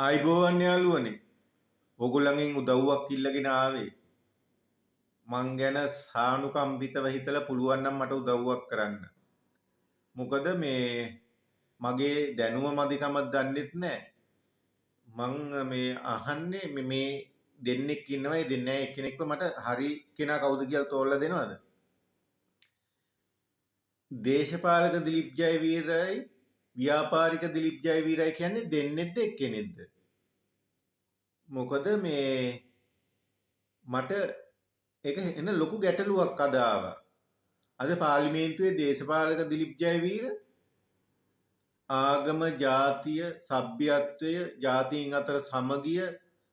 ආයිබෝවන් යාළුවනේ. ඕගොල්ලන්ගෙන් උදව්වක් ඉල්ලගෙන ආවේ. මං ගැන සානුකම්පිතව හිතලා පුළුවන් නම් මට උදව්වක් කරන්න. මොකද මේ මගේ දැනුම මදිකමක් දන්නෙත් නැහැ. මං මේ අහන්නේ මේ දෙන්නෙක් ඉන්නවා. ඒ දෙන්නේ එක්කෙනෙක්ව මට හරි කෙනා කවුද කියලා තෝරලා දෙනවද? දේශපාලක දිලිප් ජයවීරයි ව්‍යාපාරික දිලිප් ජයවීරයි කියන්නේ දෙන්නෙක්ද එක්කෙනෙක්ද? මොකද මේ මට ඒක එන ලොකු ගැටලුවක් අද ආවා. අද පාර්ලිමේන්තුවේ දේශපාලක දිලිප් ජයවීර ආගම ජාතිය සભ્યත්වය ජාතීන් අතර සමගිය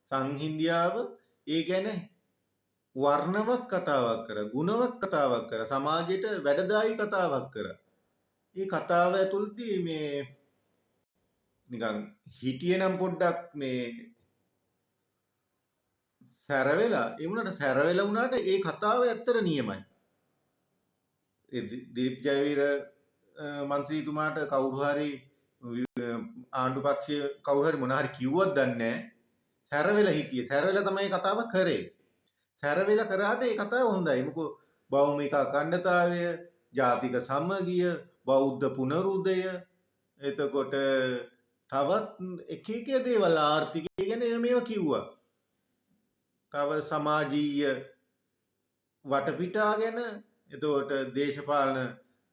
සංහිඳියාව ඒ ගැන වර්ණවත් කතාවක් කර ගුණවත් කතාවක් කර සමාජයට වැඩදායි කතාවක් කර. මේ කතාව ඇතුළතදී මේ නිකන් හිටියනම් පොඩ්ඩක් මේ සැරවෙලා ඒ වුණාට සැරවෙලා වුණාට ඒ කතාව ඇත්තට නියමයි. ඒ දිලිප් ජයවීර මන්ත්‍රීතුමාට කවුරු හරි ආණ්ඩු පක්ෂයේ කවුරු හරි මොන හරි කිව්වොත් දන්නේ නැහැ. සැරවෙලා හිටියේ. සැරවෙලා තමයි කතාව කරේ. සැරවෙලා කරාට ඒ කතාව හොඳයි. මොකෝ භෞමික අඛණ්ඩතාවය, ජාතික සමගිය, බෞද්ධ පුනරුදය, එතකොට තවත් එක එක දේවල් ආර්ථිකය ගැන මේවා කිව්වා. තව සමාජීය වටපිටා ගැන, එතකොට දේශපාලන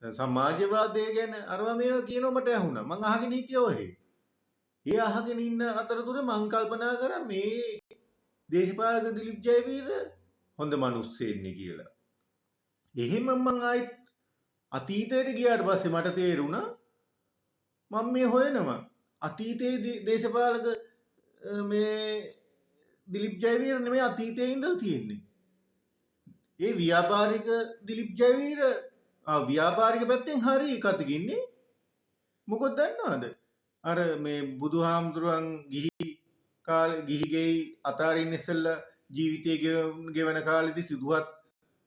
සමාජවාදය ගැන අරවා මේවා කියනවා මට ඇහුණා. මං අහගෙන හිටියා ඔහෙ. ඒ අහගෙන ඉන්න අතරතුර මං කල්පනා කරා මේ දේශපාලක දිලිප් ජයවීර හොඳ මිනිස්සෙන්නේ කියලා. එහෙම මං ආයිත් අතීතයට ගියාට පස්සේ මට තේරුණා මම මේ හොයනවා අතීතයේ දේශපාලක මේ දිලිප් ජයවීර නෙමෙයි අතීතයේ ඉඳලා තියෙන්නේ. ඒ ව්‍යාපාරික දිලිප් ජයවීර ව්‍යාපාරික පැත්තෙන් හරි කතිකින්නේ. මොකද දන්නවද? අර මේ බුදුහාමුදුරන් ගිහි ගෙයි අතාරින්න ඉස්සෙල්ලා ජීවිතය ගෙවන කාලෙදි සිදුහත්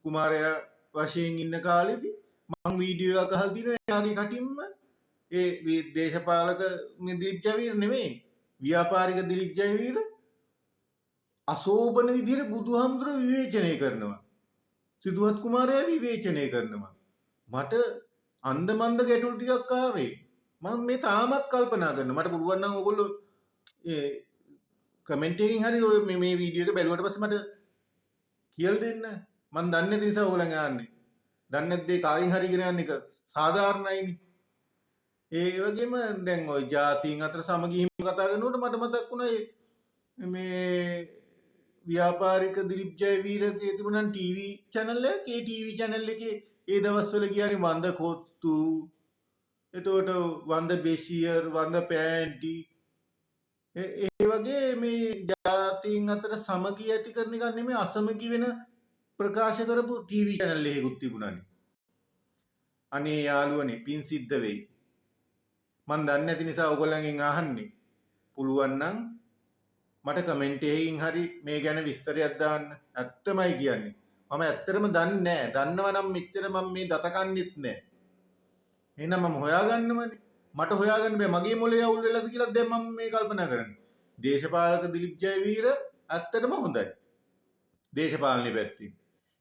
කුමාරයා වශයෙන් ඉන්න කාලෙදි මම වීඩියෝ එකක් අහලා දිනවා එයාගේ කටින්ම ඒ දේශපාලක දිලිප් ජයවීර නෙමෙයි ව්‍යාපාරික දිලිප් ජයවීර අසෝබන විදිහට බුදුහාමුදුර විවේචනය කරනවා. සිදුහත් කුමාරයා විවේචනය කරනවා. මට අන්දමන්ද ගැටලු ටිකක් ආවේ. මම මේ තාමත් කල්පනා කරනවා. මට පුළුවන් නම් ඕගොල්ලෝ කමෙන්ට් එකකින් හරි ඔය මේ වීඩියෝ එක බැලුවට පස්සේ මට කියලා දෙන්න. මම දන්නේ නැති නිසා ඕගොල්ලන් ආන්නේ. දන්නේ නැද්ද කායින් හරි ගෙන යන එක සාධාරණයිනේ. ඒ වගේම දැන් ওই ජාතීන් අතර සමගියම කතා කරනකොට මට මතක් වුණා මේ ව්‍යාපාරික දිලිප් ජයවීරගේ තිබුණා ටීවී channel එක. ඒ ටීවී channel එකේ ඒ දවස්වල කියන්නේ වන්ද කොත්තු, එතකොට වන්ද බෙෂියර්, වන්ද පෑන්ටි, ඒ වගේ මේ ජාතීන් අතර සමගිය ඇති කරන එක නෙමෙයි අසමගි වෙන ප්‍රකාශ කරපු ටීවී channel එකකුත් තිබුණානේ. අනේ යාළුවනේ පින් සිද්ධ වෙයි. මන් දන්නේ නැති නිසා ඔයගොල්ලන්ගෙන් අහන්නේ. පුළුවන් නම් මට කමෙන්ට් එකකින් හරි මේ ගැන විස්තරයක් දාන්න. ඇත්තමයි කියන්නේ. මම ඇත්තටම දන්නේ නැහැ. දන්නවා නම් මෙච්චර මම මේ දත කන්නෙත් නැහැ. එහෙනම් මම හොයාගන්නමනේ. මට හොයාගන්න බෑ මගේ මොලේ අවුල් වෙලාද කියලා දැන් මම මේ කල්පනා කරන්නේ. දේශපාලක දිලිප් ජයවීර ඇත්තටම හොඳයි. දේශපාලනේ පැත්තෙන්.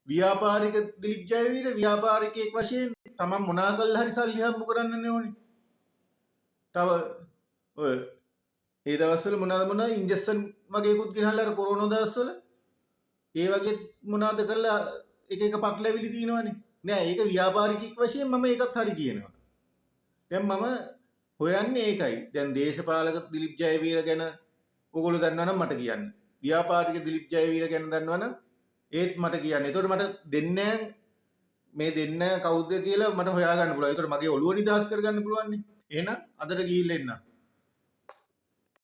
ව්‍යාපාරික දිලිප් ජයවීර ව්‍යාපාරිකයෙක් වශයෙන් තමන් මොනා කළා හරි සල්ලි හම්බ කරන්න ඕනේ. තව ඔය ඒ දවස්වල මොනවාද ඉන්ජෙක්ෂන් වගේකුත් ගෙනහල්ලා අර කොරෝනා දවස්වල ඒ වගේ මොනවාද කරලා එක එක පටලැවිලි තියෙනවනේ. නෑ ඒක ව්‍යාපාරිකයෙක් වශයෙන් මම ඒකත් හරි කියනවා. දැන් මම හොයන්නේ ඒකයි. දැන් දේශපාලක දිලිප් ජයවීර ගැන ඔයගොල්ලෝ දන්නවනම් මට කියන්න. ව්‍යාපාරික දිලිප් ජයවීර ගැන දන්නවනම් ඒත් මට කියන්න. ඒතකොට මට දෙන්නේ මේ දෙන්න කවුද කියලා මට හොයාගන්න පුළුවන්. ඒතකොට මගේ ඔළුව නිදහස් කරගන්න පුළුවන් නේ. එහෙනම් අදට ගිහිල්ලා එන්න.